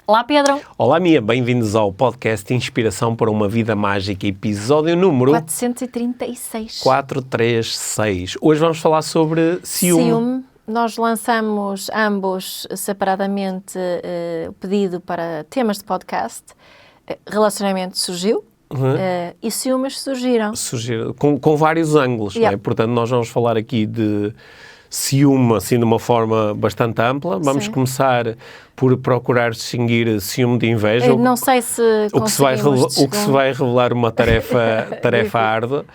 Olá, Pedro. Olá, Mia. Bem-vindos ao podcast Inspiração para uma Vida Mágica, episódio número 436. Hoje vamos falar sobre ciúme. Nós lançamos ambos separadamente o pedido para temas de podcast. Relacionamento surgiu. E ciúmes surgiram. Com vários ângulos, não é? Portanto, nós vamos falar aqui de ciúme, assim, de uma forma bastante ampla. Vamos começar por procurar distinguir ciúme de inveja. Eu não sei se o que se vai revelar uma tarefa árdua.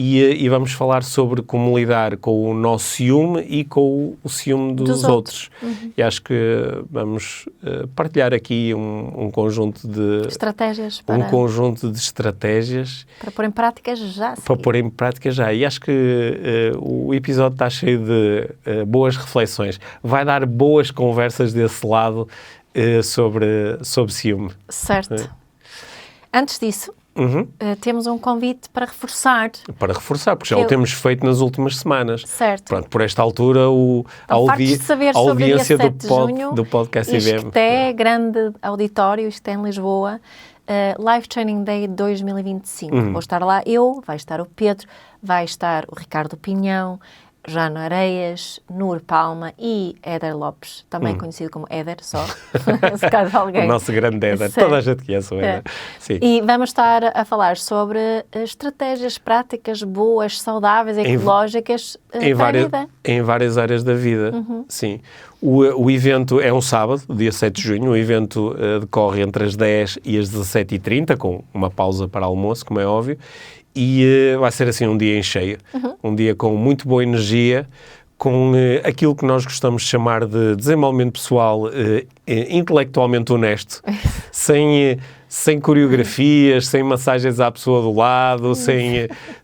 E vamos falar sobre como lidar com o nosso ciúme e com o ciúme dos outros. E acho que vamos partilhar aqui um conjunto de estratégias. Um conjunto de estratégias. Para pôr em prática já. Para pôr em prática já. E acho que o episódio está cheio de boas reflexões. Vai dar boas conversas desse lado sobre ciúme. Certo. Antes disso, temos um convite para reforçar. Porque já o temos feito nas últimas semanas. Certo. Pronto, por esta altura, a audiência do podcast IBM. Isto é grande auditório, isto é em Lisboa. Live Training Day 2025. Vou estar lá eu, vai estar o Pedro, vai estar o Ricardo Pinhão, Jano Areias, Nur Palma e Éder Lopes, também conhecido como Éder, só, se caso alguém... O nosso grande Éder, toda a gente conhece o Éder. Sim. E vamos estar a falar sobre estratégias práticas, boas, saudáveis, ecológicas para a vida. Em várias áreas da vida, sim. O evento é um sábado, dia 7 de junho, o evento decorre entre as 10 e as 17h30, com uma pausa para almoço, como é óbvio, e vai ser assim um dia em cheio, um dia com muito boa energia, com aquilo que nós gostamos de chamar de desenvolvimento pessoal intelectualmente honesto, sem coreografias, sem massagens à pessoa do lado,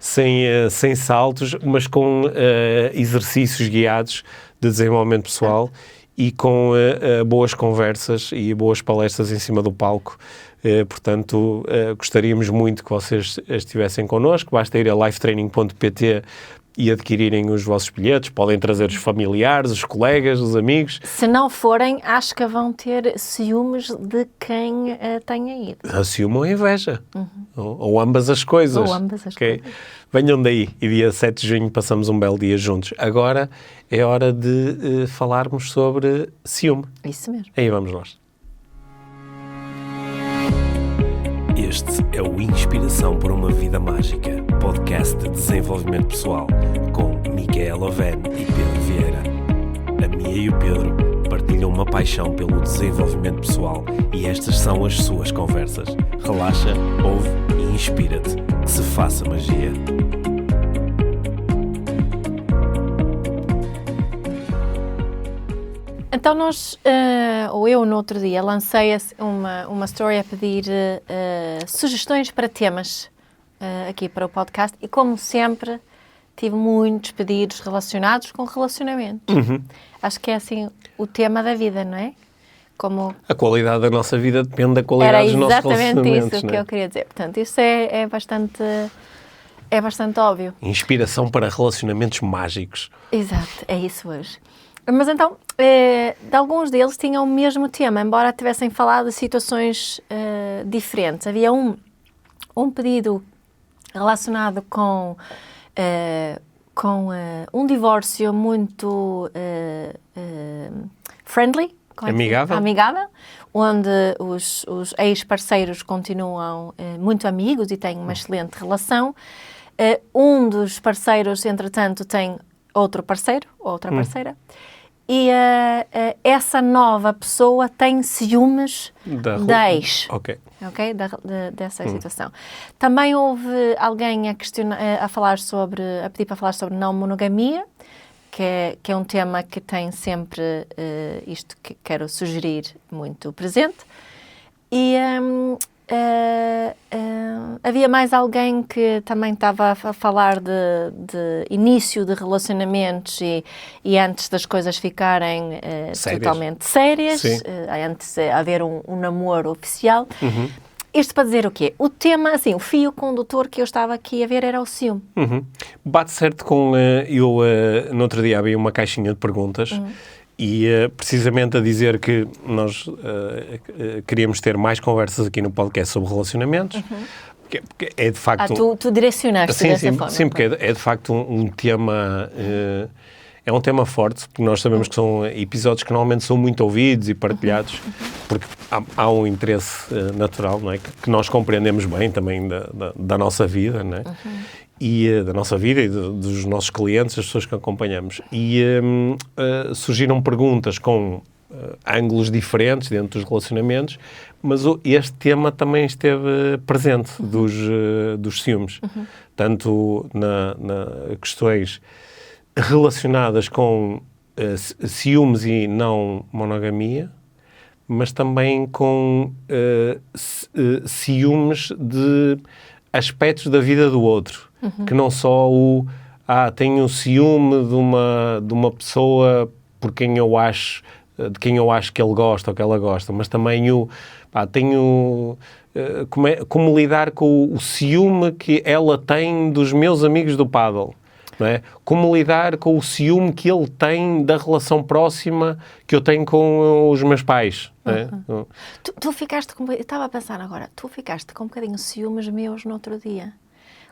sem saltos, mas com exercícios guiados de desenvolvimento pessoal e com boas conversas e boas palestras em cima do palco. Portanto, gostaríamos muito que vocês estivessem connosco. Basta ir a lifetraining.pt e adquirirem os vossos bilhetes. Podem trazer os familiares, os colegas, os amigos. Se não forem, acho que vão ter ciúmes de quem tenha ido. Ciúme ou inveja. Ou ambas as coisas. Coisas. Venham daí. E dia 7 de junho passamos um belo dia juntos. Agora é hora de falarmos sobre ciúme. Isso mesmo. Aí vamos nós. Este é o Inspiração para uma Vida Mágica, podcast de desenvolvimento pessoal, com Micaela Oven e Pedro Vieira. A Mia e o Pedro partilham uma paixão pelo desenvolvimento pessoal e estas são as suas conversas. Relaxa, ouve e inspira-te. Que se faça magia. Então nós, ou eu no outro dia, lancei uma story a pedir sugestões para temas aqui para o podcast e, como sempre, tive muitos pedidos relacionados com relacionamento. Acho que é assim o tema da vida, não é? Como a qualidade da nossa vida depende da qualidade dos nossos relacionamentos. Era exatamente isso que eu queria dizer. Portanto, isso é bastante óbvio. Inspiração para relacionamentos mágicos. Exato, é isso hoje. Mas então, de alguns deles tinham o mesmo tema, embora tivessem falado de situações diferentes. Havia um pedido relacionado com um divórcio muito friendly, amigável, onde os ex-parceiros continuam muito amigos e têm uma excelente relação. Um dos parceiros, entretanto, tem outro parceiro, outra parceira, e essa nova pessoa tem ciúmes da ex. Dessa situação. Também houve alguém a pedir para falar sobre não monogamia, que é um tema que tem sempre isto que quero sugerir muito presente. E havia mais alguém que também estava a falar de início de relacionamentos e antes das coisas ficarem totalmente sérias, antes de haver um namoro oficial. Isto para dizer o quê? O tema, assim, o fio condutor que eu estava aqui a ver era o ciúme. Bate certo com... no outro dia havia uma caixinha de perguntas precisamente a dizer que nós queríamos ter mais conversas aqui no podcast sobre relacionamentos, porque é de facto... Tu direcionaste dessa forma. Sim, porque é de facto um tema... é um tema forte, porque nós sabemos que são episódios que normalmente são muito ouvidos e partilhados, porque há um interesse natural, não é? Que nós compreendemos bem também da nossa vida, não é? E da nossa vida e dos nossos clientes, as pessoas que acompanhamos. E surgiram perguntas com ângulos diferentes dentro dos relacionamentos, mas este tema também esteve presente dos ciúmes, tanto na questões relacionadas com ciúmes e não monogamia, mas também com ciúmes de aspectos da vida do outro, que não só tenho ciúme de uma pessoa de quem eu acho que ele gosta ou que ela gosta, mas também tenho como lidar com o ciúme que ela tem dos meus amigos do pádel. Não é? Como lidar com o ciúme que ele tem da relação próxima que eu tenho com os meus pais. Não é? Tu ficaste eu estava a pensar agora, tu ficaste com um bocadinho ciúmes meus no outro dia.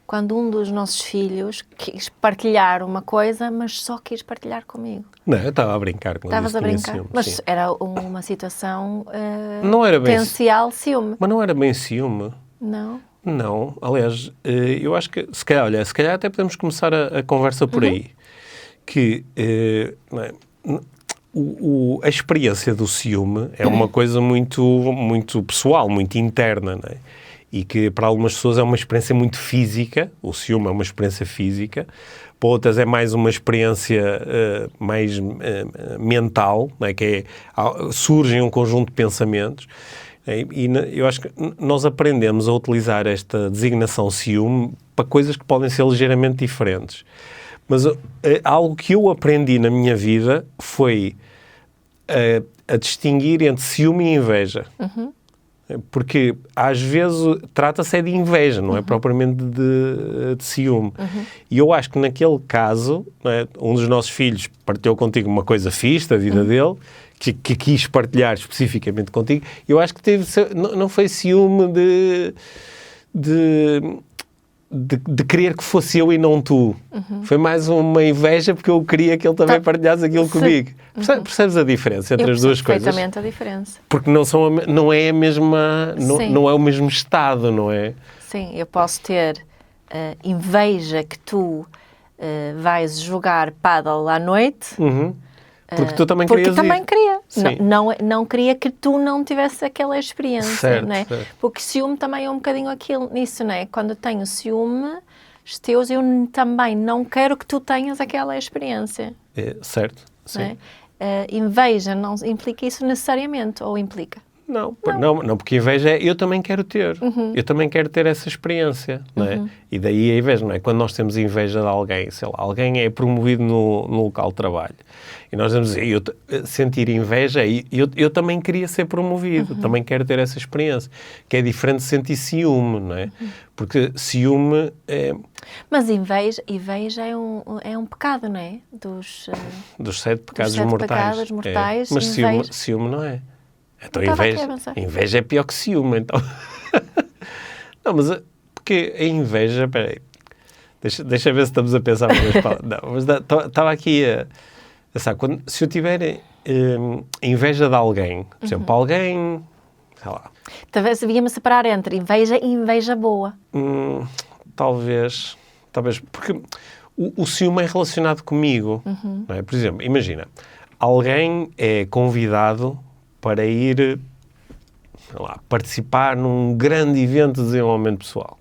Quando um dos nossos filhos quis partilhar uma coisa, mas só quis partilhar comigo. Não, eu estava a brincar com ele. Estavas a brincar? Ciúme, mas sim. Era uma situação não era potencial ciúme. Mas não era bem ciúme. Não? Não. Aliás, eu acho que, se calhar até podemos começar a conversa por aí. Que a experiência do ciúme é uma coisa muito, muito pessoal, muito interna, não é? E que para algumas pessoas é uma experiência muito física, o ciúme é uma experiência física, para outras é mais uma experiência mais mental, não é? Que surge um conjunto de pensamentos, e eu acho que nós aprendemos a utilizar esta designação ciúme para coisas que podem ser ligeiramente diferentes. Mas algo que eu aprendi na minha vida foi a distinguir entre ciúme e inveja. Porque, às vezes, trata-se de inveja, não é propriamente de ciúme. E eu acho que, naquele caso, não é, um dos nossos filhos partilhou contigo uma coisa fixe da vida dele, que quis partilhar especificamente contigo. Eu acho que não foi ciúme de querer que fosse eu e não tu. Foi mais uma inveja porque eu queria que ele também partilhasse aquilo comigo. Percebes a diferença entre as duas coisas? Perfeitamente a diferença. Porque não é a mesma, não é o mesmo estado, não é? Sim, eu posso ter inveja que tu vais jogar pádel à noite. Porque tu também querias ir. Porque também queria. Não queria que tu não tivesse aquela experiência, certo, não é? Certo. Porque ciúme também é um bocadinho nisso, não é? Quando eu tenho ciúme teus, eu também não quero que tu tenhas aquela experiência. Certo, sim. Não é? Inveja não implica isso necessariamente, ou implica? Não, porque inveja é eu também quero ter. Eu também quero ter essa experiência, não é? E daí a inveja, não é? Quando nós temos inveja de alguém, sei lá, alguém é promovido no local de trabalho e nós vamos dizer, sentir inveja, eu também queria ser promovido, também quero ter essa experiência, que é diferente de sentir ciúme, não é? Porque ciúme é... Mas inveja é um pecado, não é? Dos 7 pecados dos 7 mortais. pecados mortais. Mas ciúme não é. Então inveja é pior que ciúme, então. Não, mas porque a inveja... Espera aí. Deixa ver se estamos a pensar mais palavras. Não, mas estava aqui a pensar, se eu tiver inveja de alguém, por exemplo, alguém, sei lá... Talvez devíamos separar entre inveja e inveja boa. Talvez, porque o ciúme é relacionado comigo, não é? Por exemplo, imagina, alguém é convidado para ir, sei lá, participar num grande evento de desenvolvimento pessoal.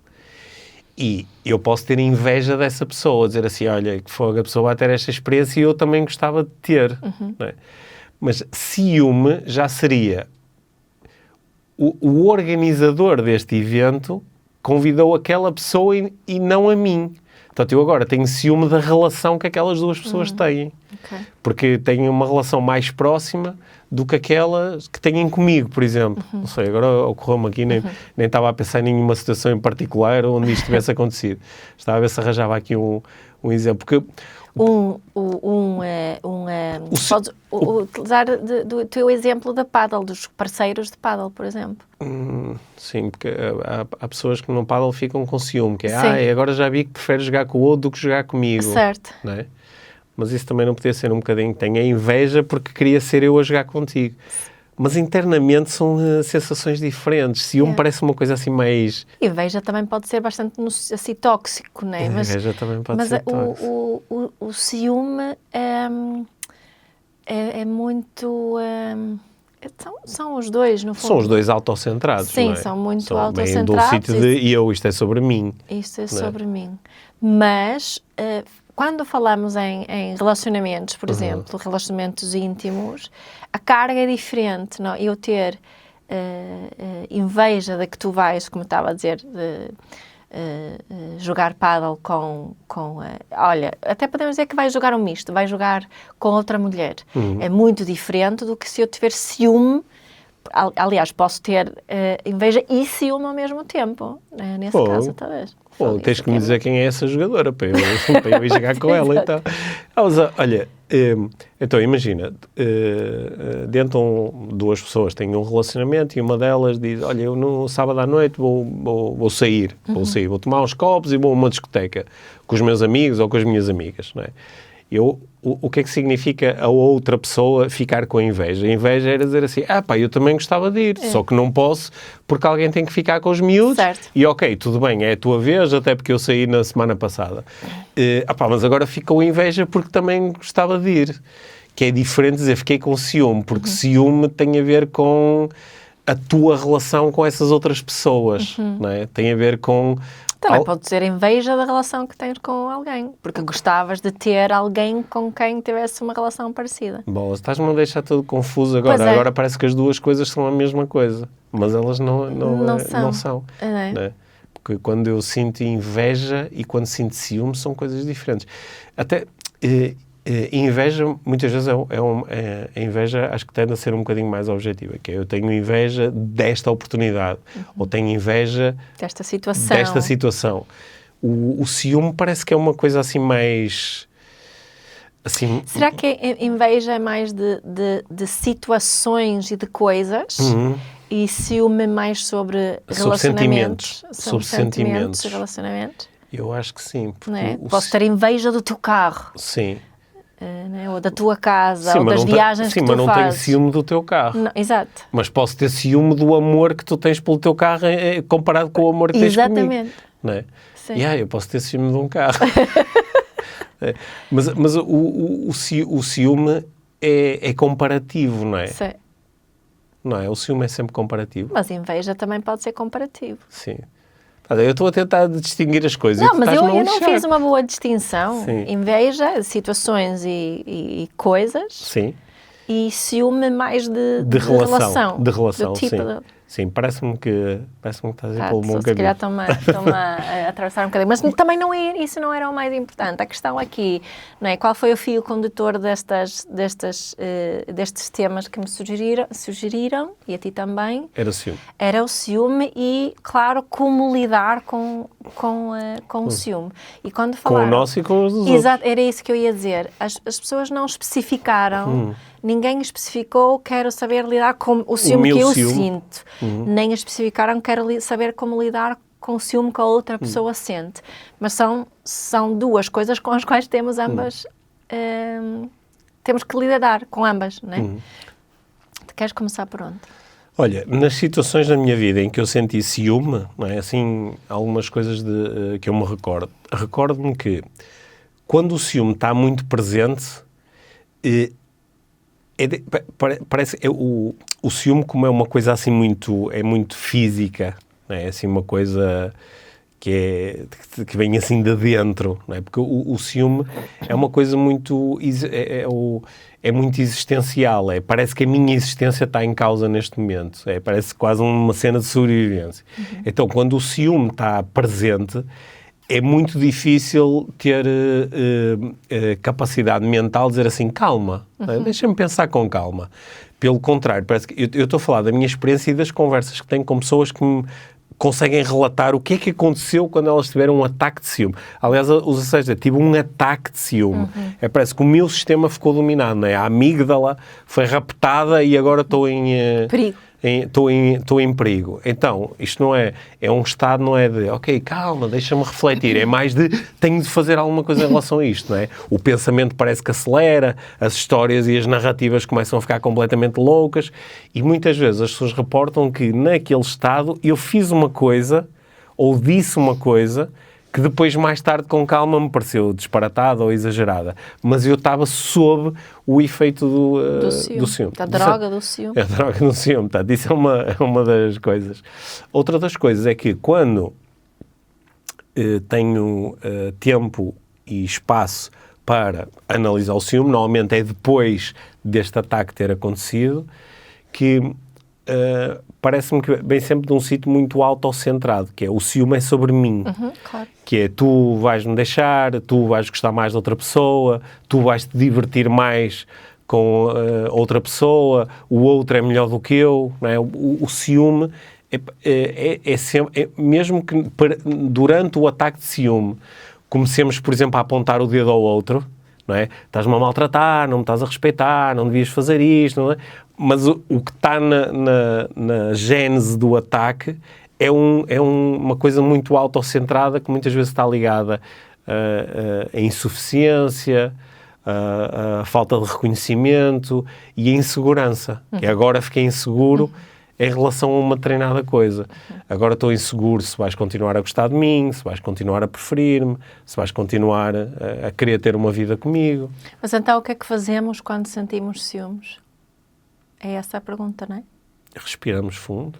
E eu posso ter inveja dessa pessoa, dizer assim, olha, que fogo, a pessoa vai ter esta experiência e eu também gostava de ter. Não é? Mas ciúme já seria o organizador deste evento convidou aquela pessoa e não a mim. Portanto, eu agora tenho ciúme da relação que aquelas duas pessoas têm. Okay. Porque têm uma relação mais próxima do que aquela que têm comigo, por exemplo. Não sei, agora ocorreu-me aqui, nem estava a pensar em nenhuma situação em particular onde isto tivesse acontecido. Estava a ver se arranjava aqui um exemplo. Porque podes utilizar do teu exemplo da paddle, dos parceiros de paddle, por exemplo. Sim, porque há pessoas que no paddle ficam com ciúme, que Sim. agora já vi que prefere jogar com o outro do que jogar comigo. Certo. Não é? Mas isso também não podia ser um bocadinho... Tenho a inveja porque queria ser eu a jogar contigo. Mas internamente são sensações diferentes. Ciúme parece uma coisa assim mais... Inveja também pode ser bastante assim, tóxico, não é? Inveja também pode ser tóxico. O ciúme é muito... são os dois, no fundo. São os dois autocentrados, sim, não é? São muito autocentrados. Do sítio de isto é sobre mim. Isto é sobre mim. Mas... quando falamos em relacionamentos, por exemplo, relacionamentos íntimos, a carga é diferente. Não? Eu ter inveja de que tu vais, como estava a dizer, jogar paddle olha, até podemos dizer que vais jogar um misto, vais jogar com outra mulher. É muito diferente do que se eu tiver ciúme. Aliás, posso ter inveja e ciúme ao mesmo tempo. Nesse caso, talvez. Tens que me dizer quem é essa jogadora para eu ir jogar com ela. Então. Olha, então imagina, dentro duas pessoas têm um relacionamento e uma delas diz, olha, eu no sábado à noite vou sair, vou tomar uns copos e vou a uma discoteca com os meus amigos ou com as minhas amigas, não é? O que é que significa a outra pessoa ficar com a inveja? A inveja era dizer assim, eu também gostava de ir, só que não posso porque alguém tem que ficar com os miúdos. Certo. E ok, tudo bem, é a tua vez, até porque eu saí na semana passada. Mas agora ficou inveja porque também gostava de ir. Que é diferente de dizer, fiquei com ciúme, porque ciúme tem a ver com a tua relação com essas outras pessoas, não é? Tem a ver com... Também pode ser inveja da relação que tens com alguém, porque gostavas de ter alguém com quem tivesse uma relação parecida. Bolas, estás-me a deixar tudo confuso agora. Agora parece que as duas coisas são a mesma coisa, mas elas não são. Não é? Porque quando eu sinto inveja e quando sinto ciúme são coisas diferentes. Até inveja, muitas vezes, a inveja acho que tende a ser um bocadinho mais objetiva, que é eu tenho inveja desta oportunidade, ou tenho inveja desta situação. O ciúme parece que é uma coisa assim mais... Assim, será que a inveja é mais de situações e de coisas? E ciúme mais sobre relacionamentos? Sobre sentimentos. E relacionamentos? Eu acho que sim. Não é? Posso ter inveja do teu carro. Sim. Ou da tua casa, ou das viagens que tu fazes. Sim, mas não tenho ciúme do teu carro. Não, exato. Mas posso ter ciúme do amor que tu tens pelo teu carro comparado com o amor que tens comigo. Exatamente. Não é? Sim. Eu posso ter ciúme de um carro. Mas o ciúme é comparativo, não é? Sim. Não é? O ciúme é sempre comparativo. Mas inveja também pode ser comparativo. Sim. Eu estou a tentar distinguir as coisas. Não, mas eu não fiz uma boa distinção. Sim. Inveja, situações e coisas. Sim. E ciúme mais de relação. De relação, tipo sim. Sim, parece-me que estás a ir pelo bom caminho. Se calhar estão-me a atravessar um bocadinho. Mas também isso não era o mais importante. A questão aqui, não é? Qual foi o fio condutor destes temas que me sugeriram, e a ti também? Era o ciúme. Era o ciúme e, claro, como lidar com o ciúme. E quando falaram, com o nosso e com os dos outros. Exato, era isso que eu ia dizer. As pessoas não especificaram... Ninguém especificou, quero saber lidar com o ciúme que eu sinto. Nem especificaram, quero saber como lidar com o ciúme que a outra pessoa sente. Mas são duas coisas com as quais temos ambas, temos que lidar com ambas, não é? Queres começar por onde? Olha, nas situações da minha vida em que eu senti ciúme, não é? Assim, algumas coisas que eu me recordo. Recordo-me que quando o ciúme está muito presente... parece o ciúme, como é uma coisa assim muito física, não é? Assim, uma coisa que vem assim de dentro, não é? Porque o ciúme é uma coisa muito muito existencial, parece que a minha existência está em causa neste momento, parece quase uma cena de sobrevivência. Então, quando o ciúme está presente, é muito difícil ter capacidade mental de dizer assim, calma, deixa-me pensar com calma. Pelo contrário, parece que eu estou a falar da minha experiência e das conversas que tenho com pessoas que me conseguem relatar o que é que aconteceu quando elas tiveram um ataque de ciúme. Aliás, usa seja, tive um ataque de ciúme. Parece que o meu sistema ficou dominado, não é? A amígdala foi raptada e agora estou em... perigo. Estou em perigo. Então, isto não é um estado, não é de, ok, calma, deixa-me refletir. É mais de, tenho de fazer alguma coisa em relação a isto, não é? O pensamento parece que acelera, as histórias e as narrativas começam a ficar completamente loucas e muitas vezes as pessoas reportam que naquele estado eu fiz uma coisa ou disse uma coisa que depois, mais tarde, com calma, me pareceu disparatada ou exagerada. Mas eu estava sob o efeito do ciúme. Da droga do ciúme. É a droga do ciúme, tá? Isso é uma das coisas. Outra das coisas é que quando tenho tempo e espaço para analisar o ciúme, normalmente é depois deste ataque ter acontecido, que parece-me que vem sempre de um sítio muito autocentrado, que é o ciúme é sobre mim. Claro. Que é, tu vais-me deixar, tu vais gostar mais de outra pessoa, tu vais-te divertir mais com outra pessoa, o outro é melhor do que eu, não é? O ciúme é sempre, mesmo que durante o ataque de ciúme comecemos, por exemplo, a apontar o dedo ao outro, não é? Estás-me a maltratar, não me estás a respeitar, não devias fazer isto, não é? Mas o que está na gênese do ataque é uma coisa muito autocentrada que muitas vezes está ligada à insuficiência, à falta de reconhecimento e à insegurança. Que agora fiquei inseguro em relação a uma determinada coisa. Agora estou inseguro se vais continuar a gostar de mim, se vais continuar a preferir-me, se vais continuar a querer ter uma vida comigo. Mas então o que é que fazemos quando sentimos ciúmes? É essa a pergunta, não é? Respiramos fundo.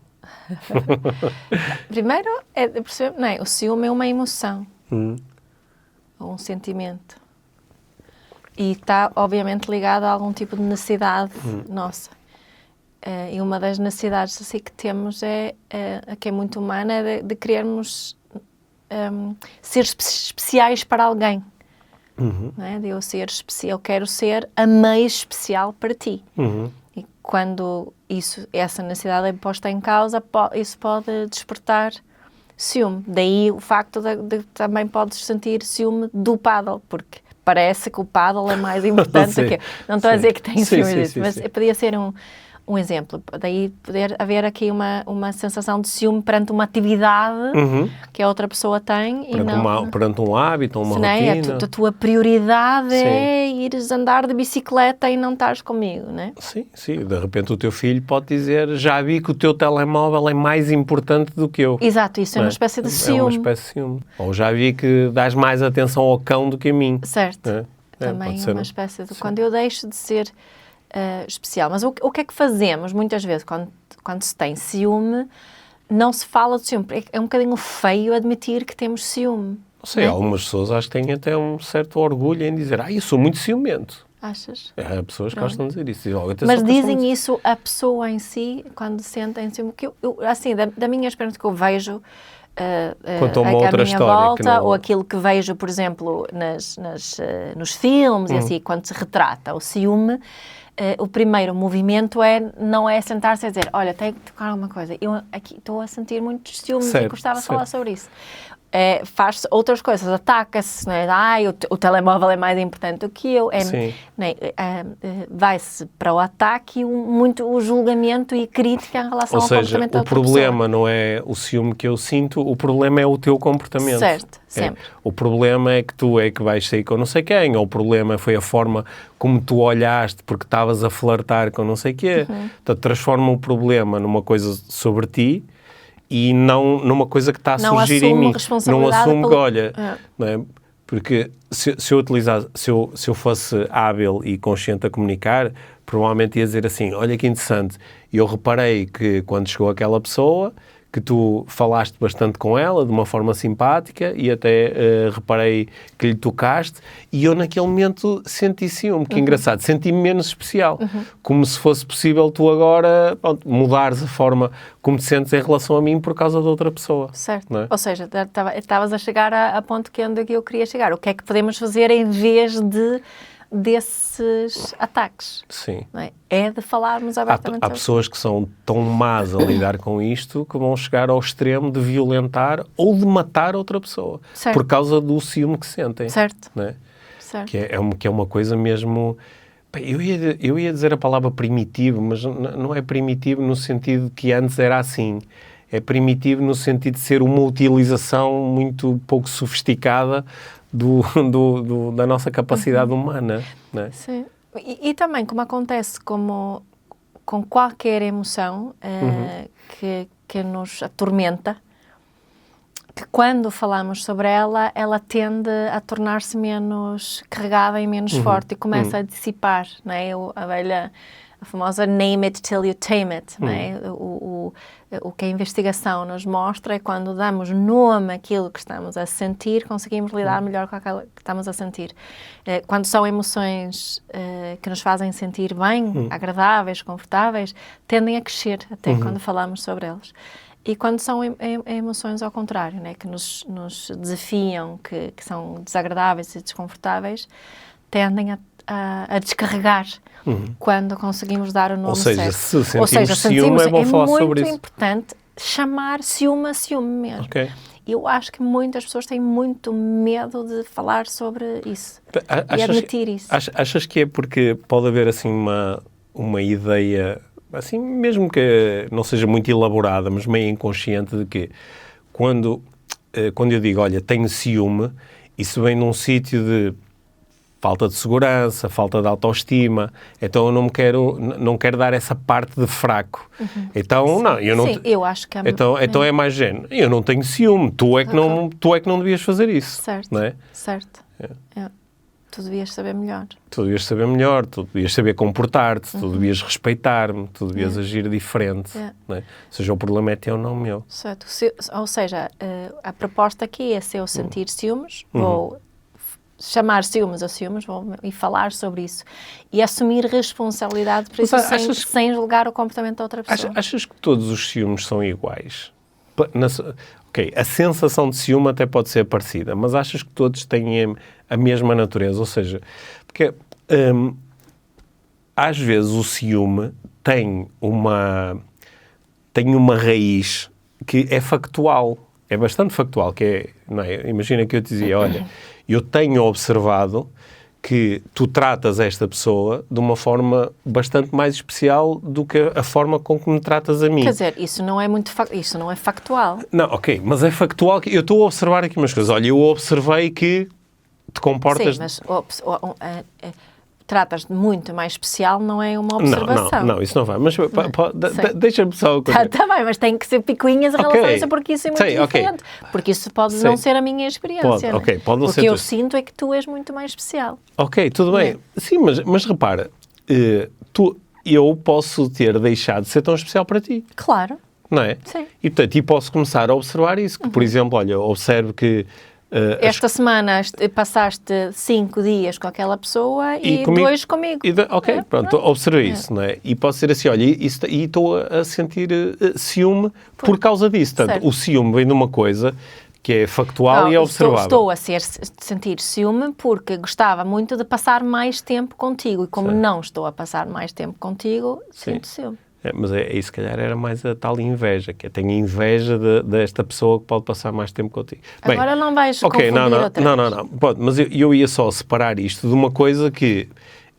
Primeiro, perceber, não é? O ciúme é uma emoção. Ou um sentimento. E está, obviamente, ligado a algum tipo de necessidade nossa. E uma das necessidades assim, que temos que é muito humana, é de querermos ser especiais para alguém. Não é? De eu ser especial, eu quero ser a mais especial para ti. E quando essa necessidade é posta em causa, isso pode despertar ciúme. Daí o facto de também podes sentir ciúme do paddle, porque parece que o paddle é mais importante do que... Não estou a dizer que tem ciúme disso, mas podia ser um exemplo. Daí poder haver aqui uma sensação de ciúme perante uma atividade que a outra pessoa tem perante um hábito, uma rotina. A tua prioridade é ires andar de bicicleta e não estares comigo, não é? Sim. De repente o teu filho pode dizer, já vi que o teu telemóvel é mais importante do que eu. Exato, isso é uma espécie de ciúme. É uma espécie de ciúme. Ou já vi que dás mais atenção ao cão do que a mim. Certo. Também é uma espécie de... Quando eu deixo de ser... especial. Mas o que é que fazemos muitas vezes quando se tem ciúme? Não se fala de ciúme. É um bocadinho feio admitir que temos ciúme. Não sei, algumas pessoas acho que têm até um certo orgulho em dizer, eu sou muito ciumento. Achas? Há pessoas que gostam de dizer isso. Mas dizem isso a pessoa em si, quando sentem ciúme? Que assim, da minha experiência que eu vejo quanto a uma outra minha história volta, que não... ou aquilo que vejo, por exemplo, nos filmes, e assim, quando se retrata o ciúme, o primeiro movimento não é sentar-se a dizer, olha, tenho que tocar alguma coisa, eu aqui estou a sentir muitos ciúmes e gostava de falar sobre isso. Faz outras coisas, ataca-se, não é? O telemóvel é mais importante do que eu. Vai-se para o ataque e muito o julgamento e crítica em relação ao comportamento da outra pessoa. O problema não é o ciúme que eu sinto, o problema é o teu comportamento. Certo, sempre. O problema é que tu é que vais sair com não sei quem, ou o problema foi a forma como tu olhaste porque estavas a flertar com não sei quê. Portanto, transforma o problema numa coisa sobre ti, e não numa coisa que está a surgir em mim. Não assumo que, olha, não é? Porque se eu fosse hábil e consciente a comunicar, provavelmente ia dizer assim, olha que interessante, eu reparei que quando chegou aquela pessoa, que tu falaste bastante com ela, de uma forma simpática, e até reparei que lhe tocaste, e eu naquele momento senti ciúme, que engraçado, senti-me menos especial, como se fosse possível tu agora mudares a forma como te sentes em relação a mim por causa de outra pessoa. Certo. Não é? Ou seja, estavas a chegar a ponto que onde eu queria chegar. O que é que podemos fazer em vez desses ataques? Sim. Não é? É de falarmos abertamente. Há pessoas que são tão más a lidar com isto que vão chegar ao extremo de violentar ou de matar outra pessoa. Certo. Por causa do ciúme que sentem. Certo. Não é? Certo. Que é uma coisa mesmo... Eu ia dizer a palavra primitivo, mas não é primitivo no sentido que antes era assim. É primitivo no sentido de ser uma utilização muito pouco sofisticada da nossa capacidade humana. Não é? Sim. E também, como acontece com qualquer emoção que nos atormenta, que quando falamos sobre ela, ela tende a tornar-se menos carregada e menos forte e começa a dissipar, não é? A famosa name it till you tame it, não é? O que a investigação nos mostra é quando damos nome àquilo que estamos a sentir, conseguimos lidar melhor com aquilo que estamos a sentir. Quando são emoções que nos fazem sentir bem, agradáveis, confortáveis, tendem a crescer até quando falamos sobre elas. E quando são emoções ao contrário, né, que nos desafiam, que são desagradáveis e desconfortáveis, tendem a descarregar quando conseguimos dar o nome certo. Ou seja, se ciúme, é bom falar sobre isso. É muito importante chamar ciúme a ciúme mesmo. Okay. Eu acho que muitas pessoas têm muito medo de falar sobre isso e admitir isso. Achas que é porque pode haver assim uma ideia... assim, mesmo que não seja muito elaborada, mas meio inconsciente, de que quando eu digo, olha, tenho ciúme, isso vem num sítio de falta de segurança, falta de autoestima, então eu não quero dar essa parte de fraco. Então, sim, não, eu não... Sim, eu acho que... Então é mais género. Eu não tenho ciúme, tu é que não devias fazer isso. Certo, não é? Certo. É. Tu devias saber melhor. Tu devias saber comportar-te, tu devias respeitar-me, tu devias agir diferente. Não é? Ou seja, o problema é teu, não meu. Certo. Ou seja, a proposta aqui é, se eu sentir ciúmes, vou chamar ciúmes a ciúmes e falar sobre isso. E assumir responsabilidade por isso, sem julgar o comportamento da outra pessoa. Achas que todos os ciúmes são iguais? Ok, a sensação de ciúme até pode ser parecida, mas achas que todos têm a mesma natureza? Ou seja, porque às vezes o ciúme tem uma raiz que é factual, é bastante factual, que é, não é? Imagina que eu te dizia, olha, eu tenho observado que tu tratas esta pessoa de uma forma bastante mais especial do que a forma com que me tratas a mim. Quer dizer, isso não é factual. Não, ok, mas é factual que eu estou a observar aqui umas coisas. Olha, eu observei que te comportas... Sim, mas tratas de muito mais especial, não é uma observação. Não, isso não vai. Mas deixa-me só... Está bem, mas tem que ser picuinhas em relação a isso, porque isso é muito diferente. Porque isso pode não ser a minha experiência. Pode não ser. O que eu sinto é que tu és muito mais especial. Ok, tudo bem. Sim, mas repara, eu posso ter deixado de ser tão especial para ti. Claro. Não é? Sim. E, portanto, posso começar a observar isso. Que, por exemplo, olha, observo que... esta semana passaste 5 dias com aquela pessoa e 2 comigo. Pronto, observei isso, não é? E posso dizer assim, olha, e estou a sentir ciúme por causa disso. Portanto, o ciúme vem de uma coisa que é factual e é observável. Estou a sentir ciúme porque gostava muito de passar mais tempo contigo e como não estou a passar mais tempo contigo, sinto ciúme. Mas isso, se calhar, era mais a tal inveja, que eu tenho inveja desta pessoa que pode passar mais tempo contigo. Agora não vais confundir outra vez. Não. Pode, mas eu ia só separar isto de uma coisa que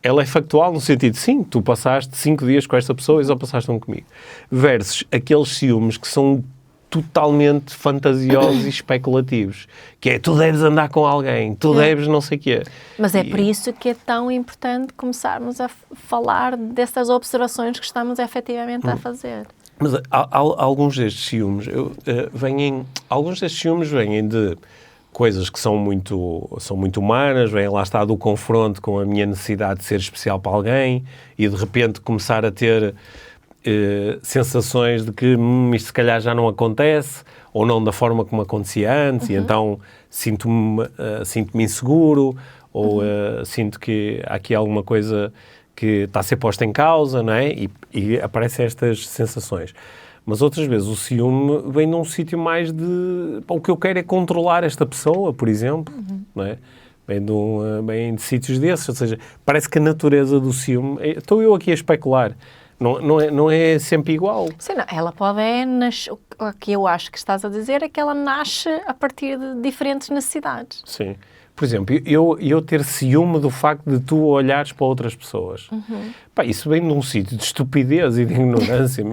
ela é factual no sentido, sim, tu passaste 5 dias com esta pessoa e só passaste um comigo. Versus aqueles ciúmes que são totalmente fantasiosos e especulativos. Que é, tu deves andar com alguém, tu deves não sei o quê. Mas é por isso que é tão importante começarmos a falar dessas observações que estamos efetivamente a fazer. Mas alguns destes ciúmes vêm de coisas que são muito humanas, vêm lá está do confronto com a minha necessidade de ser especial para alguém e de repente começar a ter sensações de que isto se calhar já não acontece, ou não da forma como acontecia antes, e então sinto-me inseguro, ou sinto que há aqui alguma coisa que está a ser posta em causa, não é? E aparecem estas sensações. Mas outras vezes o ciúme vem num sítio mais de... O que eu quero é controlar esta pessoa, por exemplo, não é? Vem de sítios desses, ou seja, parece que a natureza do ciúme... Estou eu aqui a especular. Não é sempre igual. Sim, não, ela pode o que eu acho que estás a dizer é que ela nasce a partir de diferentes necessidades. Sim. Por exemplo, eu ter ciúme do facto de tu olhares para outras pessoas. Pá, isso vem num sítio de estupidez e de ignorância.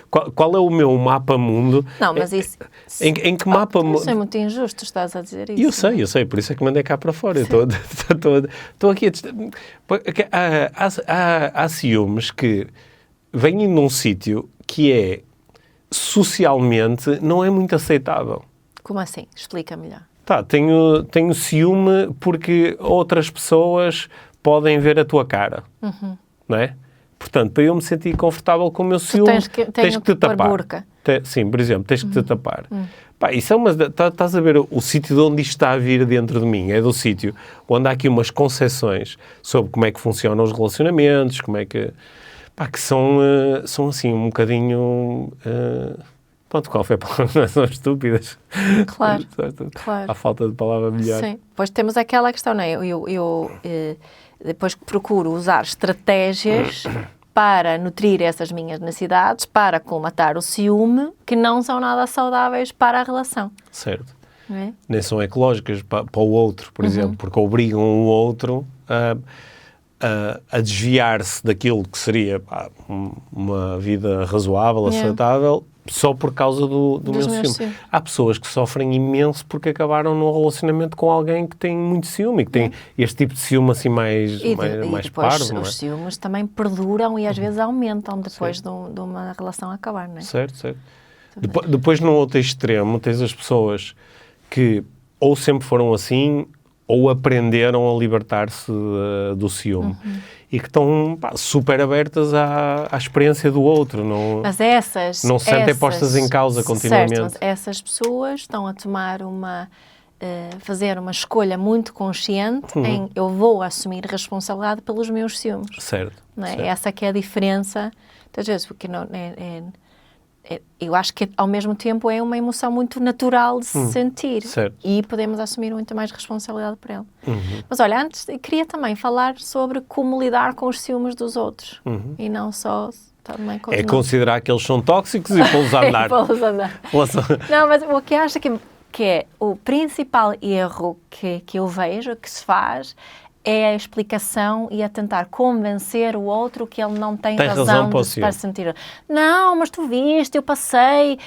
Qual é o meu mapa-mundo? Não, mas isso... Em que mapa-mundo? Isso é muito injusto, estás a dizer isso. Eu sei. Por isso é que mandei cá para fora. Estou aqui a... Há ciúmes que vêm num sítio que é socialmente não é muito aceitável. Como assim? Explica melhor. Tenho ciúme porque outras pessoas podem ver a tua cara, não é? Portanto, para eu me sentir confortável com o meu ciúme, tens que te tapar. Burca. Sim, por exemplo, tens que te tapar. Pá, isso é estás a ver o sítio de onde isto está a vir dentro de mim, é do sítio onde há aqui umas concepções sobre como é que funcionam os relacionamentos, como é que... Pá, que são assim um bocadinho... Pronto, qual foi a palavra? São estúpidas. Claro. Há falta de palavra melhor. Sim. Depois temos aquela questão, não é? Eu depois procuro usar estratégias para nutrir essas minhas necessidades, para colmatar o ciúme, que não são nada saudáveis para a relação. Certo. Não é? Nem são ecológicas para o outro, por exemplo, porque obrigam o outro a desviar-se daquilo que seria uma vida razoável, aceitável, só por causa do meu ciúme. Há pessoas que sofrem imenso porque acabaram num relacionamento com alguém que tem muito ciúme, que tem este tipo de ciúme assim mais parvo. Os ciúmes também perduram e às vezes aumentam depois de uma relação acabar, não é? Certo. Depois, no outro extremo, tens as pessoas que ou sempre foram assim ou aprenderam a libertar-se do ciúme. E que estão super abertas à experiência do outro. Não se sentem postas em causa continuamente. Certo, mas essas pessoas estão a tomar fazer uma escolha muito consciente em eu vou assumir responsabilidade pelos meus ciúmes. Certo. Não é? Certo. Essa que é a diferença, às vezes, porque eu acho que ao mesmo tempo é uma emoção muito natural de se sentir. Certo. E podemos assumir muito mais responsabilidade por ela. Mas olha, antes eu queria também falar sobre como lidar com os ciúmes dos outros e não só também com considerar que eles são tóxicos e pô-los a andar. Não, mas o que acho que é o principal erro que eu vejo que se faz é a explicação e a tentar convencer o outro que ele não tem razão de se estar sentir. Não, mas tu viste, eu passei,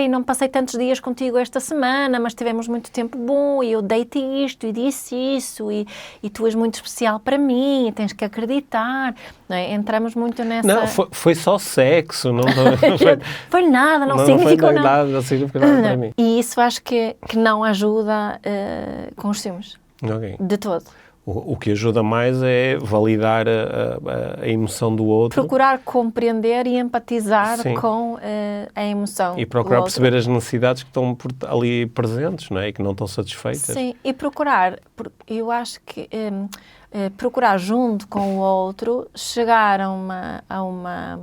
não passei tantos dias contigo esta semana, mas tivemos muito tempo bom e eu dei-te isto e disse isso e tu és muito especial para mim e tens que acreditar. Não é? Entramos muito nessa... Não, foi só sexo. Não foi nada, não significou nada. Não significou nada para mim. E isso acho que não ajuda com os ciúmes. Okay. De todo. O que ajuda mais é validar a emoção do outro. Procurar compreender e empatizar com a emoção e procurar perceber as necessidades que estão ali presentes, não é? E que não estão satisfeitas. Sim, e procurar, eu acho que procurar junto com o outro chegar a uma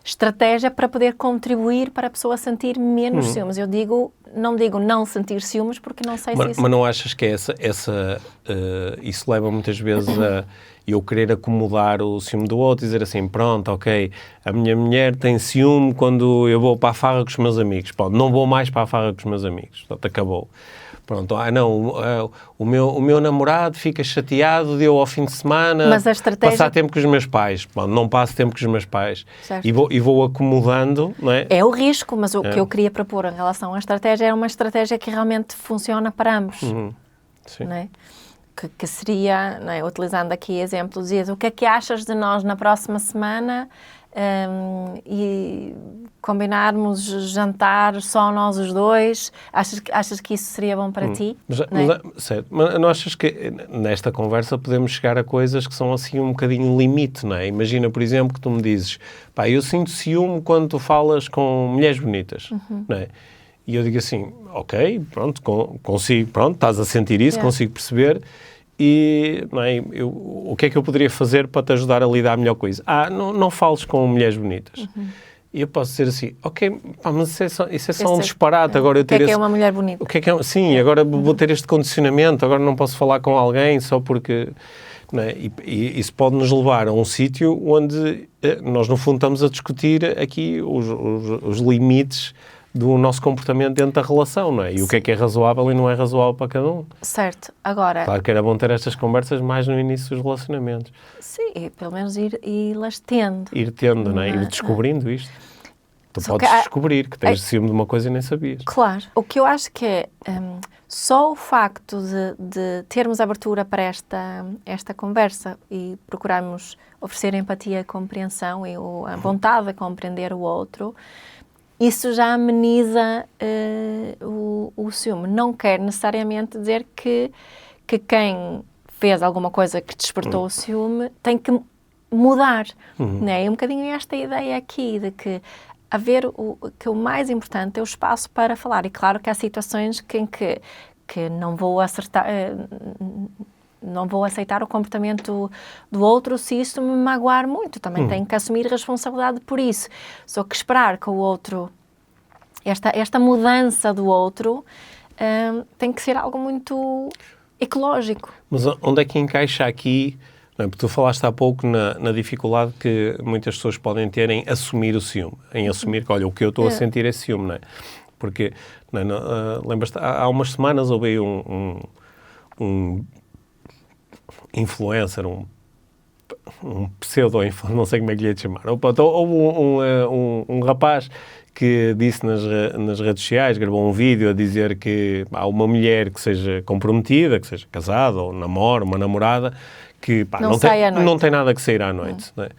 estratégia para poder contribuir para a pessoa sentir menos ciúmes. Eu não digo não sentir ciúmes porque não sei se isso... Mas não achas que isso leva muitas vezes a eu querer acomodar o ciúme do outro e dizer assim, pronto, ok, a minha mulher tem ciúme quando eu vou para a farra com os meus amigos. Pronto, não vou mais para a farra com os meus amigos. Portanto, acabou. Pronto, o meu namorado fica chateado de eu ao fim de semana passar tempo com os meus pais. Bom, não passo tempo com os meus pais. E vou acomodando, não é? É o risco, mas o que eu queria propor em relação à estratégia é uma estratégia que realmente funciona para ambos. Sim. Não é? Que seria, não é? Utilizando aqui exemplos, o que é que achas de nós na próxima semana e combinarmos jantar só nós os dois, achas que isso seria bom para ti? Certo, mas não achas que nesta conversa podemos chegar a coisas que são assim um bocadinho limite, não é? Imagina, por exemplo, que tu me dizes, pá, eu sinto ciúme quando tu falas com mulheres bonitas, não é? E eu digo assim, ok, pronto, consigo, pronto, estás a sentir isso, consigo perceber, e não é, o que é que eu poderia fazer para te ajudar a lidar melhor com isso? Não fales com mulheres bonitas. E eu posso dizer assim, ok, pá, mas isso é só um disparate, agora eu ter o que é uma mulher bonita? Sim, agora vou ter este condicionamento, agora não posso falar com alguém só porque... Não é? E isso pode nos levar a um sítio onde nós, no fundo, estamos a discutir aqui os limites do nosso comportamento dentro da relação, não é? E o que é razoável e não é razoável para cada um. Certo. Agora... Claro que era bom ter estas conversas mais no início dos relacionamentos. Sim, pelo menos ir-las tendo. Ir tendo, não é? Ir descobrindo isto. Tu podes descobrir que tens ciúme de uma coisa e nem sabias. Claro. O que eu acho que é... só o facto de termos abertura para esta conversa e procurarmos oferecer empatia e compreensão e a vontade de compreender o outro... Isso já ameniza o ciúme. Não quer necessariamente dizer que quem fez alguma coisa que despertou o ciúme tem que mudar. Né? É um bocadinho esta ideia aqui de que que o mais importante é o espaço para falar. E claro que há situações em que não vou acertar... não vou aceitar o comportamento do outro se isso me magoar muito. Também tenho que assumir responsabilidade por isso. Só que esperar que o outro... Esta mudança do outro tem que ser algo muito ecológico. Mas onde é que encaixa aqui... Não é? Porque tu falaste há pouco na dificuldade que muitas pessoas podem ter em assumir o ciúme. Em assumir que, olha, o que eu estou a sentir é ciúme, não é? Porque, lembras-te, há umas semanas houve aí um influencer, um pseudo-influencer, não sei como é que lhe ia chamar. Houve um rapaz que disse nas redes sociais, gravou um vídeo a dizer que há uma mulher que seja comprometida, que seja casada ou namora, uma namorada, que não tem nada que sair à noite. Não é?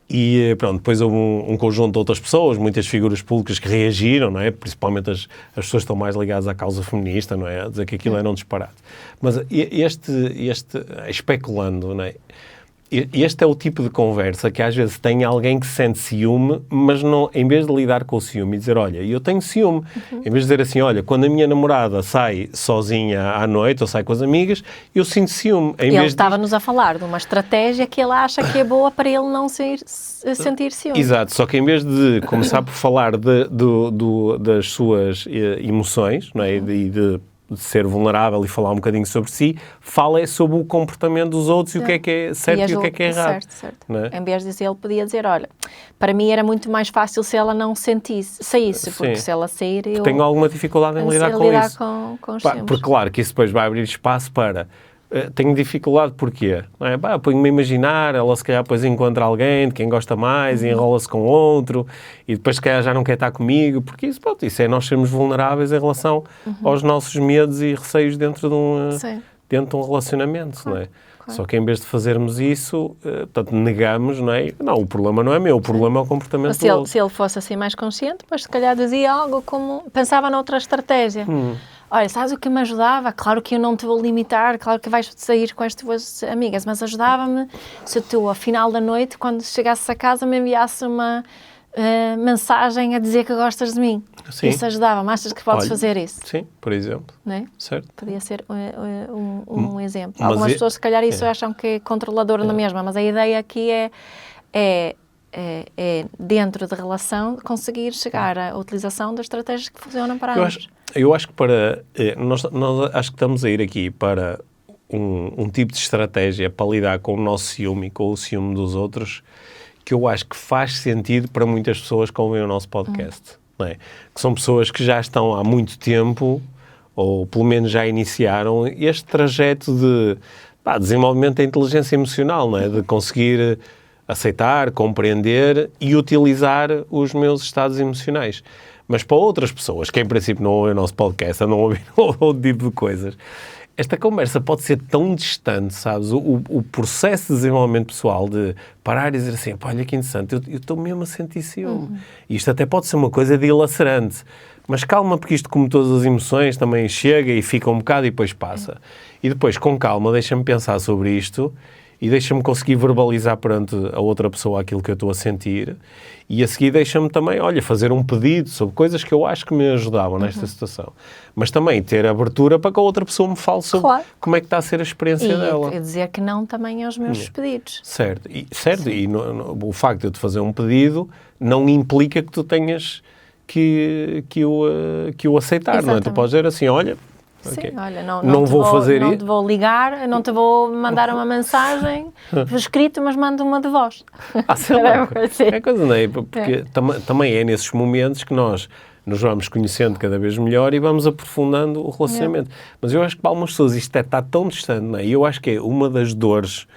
E pronto, depois houve um conjunto de outras pessoas, muitas figuras públicas que reagiram, não é? Principalmente as pessoas que estão mais ligadas à causa feminista, não é? A dizer que aquilo era um disparate. Mas especulando, não é? Este é o tipo de conversa que às vezes tem alguém que sente ciúme, mas não, em vez de lidar com o ciúme e dizer, olha, eu tenho ciúme, em vez de dizer assim, olha, quando a minha namorada sai sozinha à noite ou sai com as amigas, eu sinto ciúme. Ele estava-nos a falar de uma estratégia que ele acha que é boa para ele não sentir ciúme. Exato, só que em vez de começar por falar das suas emoções, não é? E de ser vulnerável e falar um bocadinho sobre si, fala sobre o comportamento dos outros e o que é certo e o que é errado. Certo. Não é? Em vez de dizer, ele podia dizer, olha, para mim era muito mais fácil se ela não saísse, porque se ela sair, eu... Tenho alguma dificuldade em lidar com isso. Com os porque claro que isso depois vai abrir espaço para... tenho dificuldade porquê? Não é? Ponho-me a imaginar, ela se calhar depois encontra alguém de quem gosta mais e enrola-se com outro e depois se calhar já não quer estar comigo, porque isso é nós sermos vulneráveis em relação aos nossos medos e receios dentro de um relacionamento, não é? Claro. Só que em vez de fazermos isso, portanto, negamos, não é? Não, o problema não é meu, o problema é o comportamento do outro. Se ele fosse assim mais consciente, depois se calhar dizia algo como... Pensava noutra estratégia. Olha, sabes o que me ajudava? Claro que eu não te vou limitar, claro que vais sair com as tuas amigas, mas ajudava-me se tu, ao final da noite, quando chegasses a casa, me enviasse uma mensagem a dizer que gostas de mim. Sim. Isso ajudava-me. Achas que podes fazer isso? Sim, por exemplo. Não é? Certo. Podia ser um exemplo. Mas algumas pessoas, se calhar, isso acham que é controlador na mesma, mas a ideia aqui é dentro da relação, conseguir chegar à utilização das estratégias que funcionam para ambos. Eu acho que nós acho que estamos a ir aqui para um tipo de estratégia para lidar com o nosso ciúme e com o ciúme dos outros que eu acho que faz sentido para muitas pessoas que ouvem o nosso podcast. Não é? Que são pessoas que já estão há muito tempo, ou pelo menos já iniciaram, este trajeto de desenvolvimento da inteligência emocional, não é? De conseguir aceitar, compreender e utilizar os meus estados emocionais. Mas para outras pessoas, que em princípio não ouvem o nosso podcast, não ouvem outro tipo de coisas, esta conversa pode ser tão distante, sabes? O processo de desenvolvimento pessoal, de parar e dizer assim, olha que interessante, eu estou mesmo a sentir ciúme. Isto até pode ser uma coisa dilacerante. Mas calma, porque isto, como todas as emoções, também chega e fica um bocado e depois passa. E depois, com calma, deixa-me pensar sobre isto e deixa-me conseguir verbalizar perante a outra pessoa aquilo que eu estou a sentir. E a seguir deixa-me também, fazer um pedido sobre coisas que eu acho que me ajudavam nesta situação. Mas também ter abertura para que a outra pessoa me fale sobre como é que está a ser a experiência dela. E dizer que não também aos meus pedidos. Certo. E o facto de eu te fazer um pedido não implica que tu tenhas que o aceitar, Exatamente. não é? Tu podes dizer assim, olha... Sim, okay, olha, não vou fazer isso. Não te vou ligar, não te vou mandar uma mensagem escrita, mas mando uma de voz. Sei lá, é coisa, não é? Porque também é nesses momentos que nós nos vamos conhecendo cada vez melhor e vamos aprofundando o relacionamento. Mas eu acho que para algumas pessoas isto está tão distante, não é? E eu acho que é uma das dores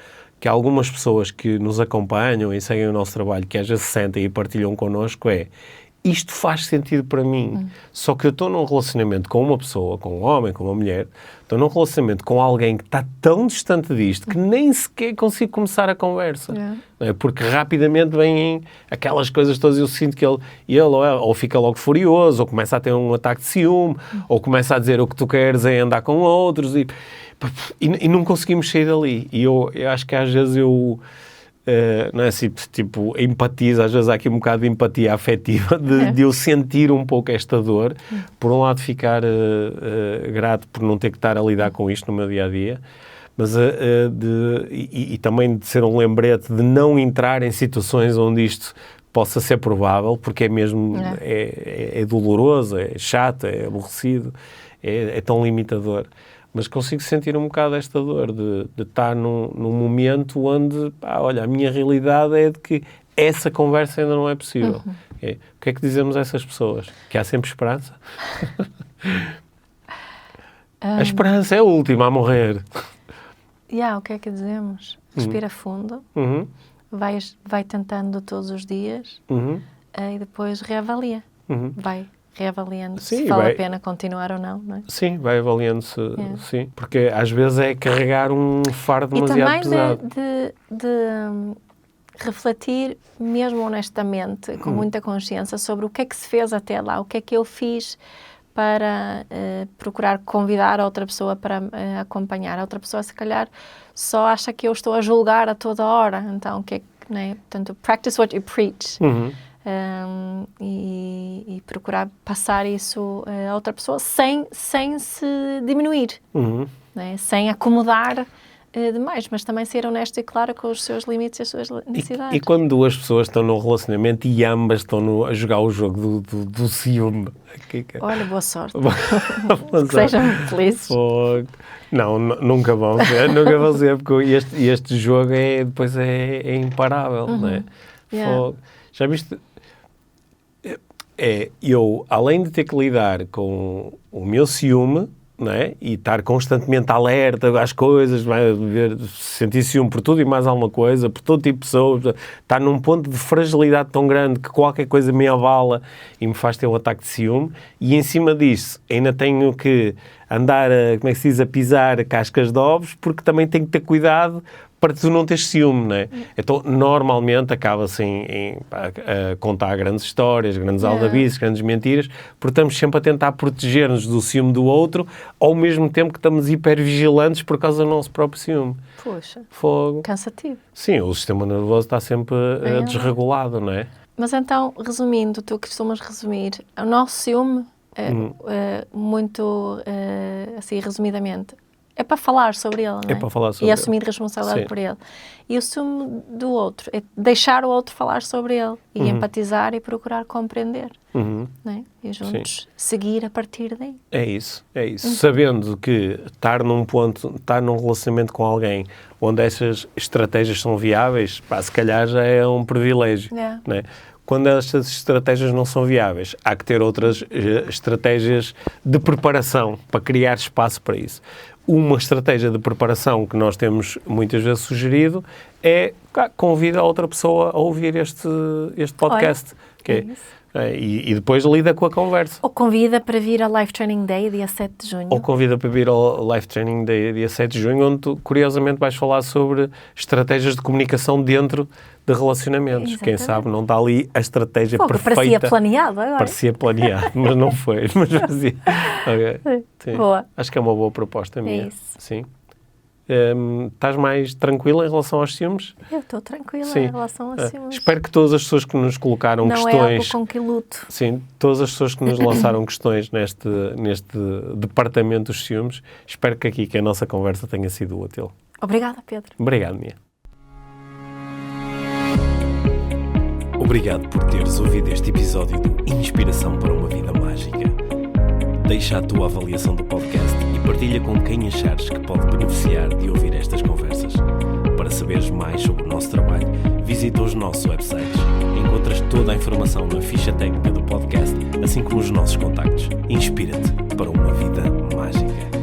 que algumas pessoas que nos acompanham e seguem o nosso trabalho, que às vezes se sentem e partilham connosco, isto faz sentido para mim. Só que eu estou num relacionamento com uma pessoa, com um homem, com uma mulher, estou num relacionamento com alguém que está tão distante disto que nem sequer consigo começar a conversa. Não é? Porque rapidamente vêm aquelas coisas todas, eu sinto que ele ou fica logo furioso, ou começa a ter um ataque de ciúme, ou começa a dizer o que tu queres é andar com outros, e não conseguimos sair dali. E eu acho que às vezes não é assim, tipo, empatiza, às vezes há aqui um bocado de empatia afetiva de eu sentir um pouco esta dor, por um lado ficar grato por não ter que estar a lidar com isto no meu dia-a-dia, mas e também de ser um lembrete de não entrar em situações onde isto possa ser provável, porque é mesmo, é doloroso, é chato, é aborrecido, é tão limitador. Mas consigo sentir um bocado esta dor de estar num momento onde, a minha realidade é de que essa conversa ainda não é possível. O que é que dizemos a essas pessoas? Que há sempre esperança? A esperança é a última a morrer. O que é que dizemos? Respira fundo, vai tentando todos os dias e depois reavalia. Vai reavaliando se vale a pena continuar ou não, não é? Sim, vai avaliando-se, sim. Porque às vezes é carregar um fardo demasiado pesado. E também de refletir, mesmo honestamente, com muita consciência, sobre o que é que se fez até lá, o que é que eu fiz para procurar convidar a outra pessoa para acompanhar. A outra pessoa, se calhar, só acha que eu estou a julgar a toda hora. Então, o que é que, né? Portanto, practice what you preach. E procurar passar isso a outra pessoa sem se diminuir, né? Sem acomodar demais, mas também ser honesto e claro com os seus limites e as suas necessidades. E quando duas pessoas estão num relacionamento e ambas estão a jogar o jogo do ciúme? Olha, boa sorte. Que sejam felizes. Não, nunca vão ser, porque este jogo depois é imparável, não é? Já viste? Eu, além de ter que lidar com o meu ciúme, não é? E estar constantemente alerta às coisas, sentir ciúme por tudo e mais alguma coisa, por todo tipo de pessoas, estar num ponto de fragilidade tão grande que qualquer coisa me avala e me faz ter um ataque de ciúme, e em cima disso ainda tenho que andar, a pisar cascas de ovos, porque também tenho que ter cuidado para tu não teres ciúme, não é? Então, normalmente, acaba-se a contar grandes histórias, grandes aldrabices, grandes mentiras, porque estamos sempre a tentar proteger-nos do ciúme do outro, ao mesmo tempo que estamos hipervigilantes por causa do nosso próprio ciúme. Poxa, Fogo. cansativo. Sim, o sistema nervoso está sempre desregulado, não é? Mas então, resumindo, tu costumas resumir, o nosso ciúme, muito assim, resumidamente, é para falar sobre ele, não é? É para falar sobre ele. E ele. assumir responsabilidade por ele. E o ciúme do outro é deixar o outro falar sobre ele e empatizar e procurar compreender. Não é? E juntos seguir a partir daí. É isso. Sabendo que estar num relacionamento com alguém onde essas estratégias são viáveis, se calhar já é um privilégio. Não é? Quando estas estratégias não são viáveis, há que ter outras estratégias de preparação para criar espaço para isso. Uma estratégia de preparação que nós temos muitas vezes sugerido é convida a outra pessoa a ouvir este podcast. E depois lida com a conversa. Ou convida para vir ao Life Training Day, dia 7 de junho. Ou convida para vir ao Life Training Day, dia 7 de junho, onde tu, curiosamente, vais falar sobre estratégias de comunicação dentro de relacionamentos. Exatamente. Quem sabe não está ali a estratégia perfeita. Parecia planeado agora. Parecia planeado, mas não foi. Mas fazia. Okay. Sim. Boa. Acho que é uma boa proposta minha. É isso. Sim. Estás mais tranquila em relação aos ciúmes? Eu estou tranquila Sim. em relação aos ciúmes. Espero que todas as pessoas que nos colocaram não questões... Não é algo com que luto. Sim, todas as pessoas que nos lançaram questões neste departamento dos ciúmes, espero que aqui que a nossa conversa tenha sido útil. Obrigada, Pedro. Obrigado, Mia. Obrigado por teres ouvido este episódio do Inspiração para uma Vida Mágica. Deixa a tua avaliação do podcast e partilha com quem achares que pode beneficiar de ouvir estas conversas. Para saberes mais sobre o nosso trabalho, visita os nossos websites. Encontras toda a informação na ficha técnica do podcast, assim como os nossos contactos. Inspira-te para uma vida mágica.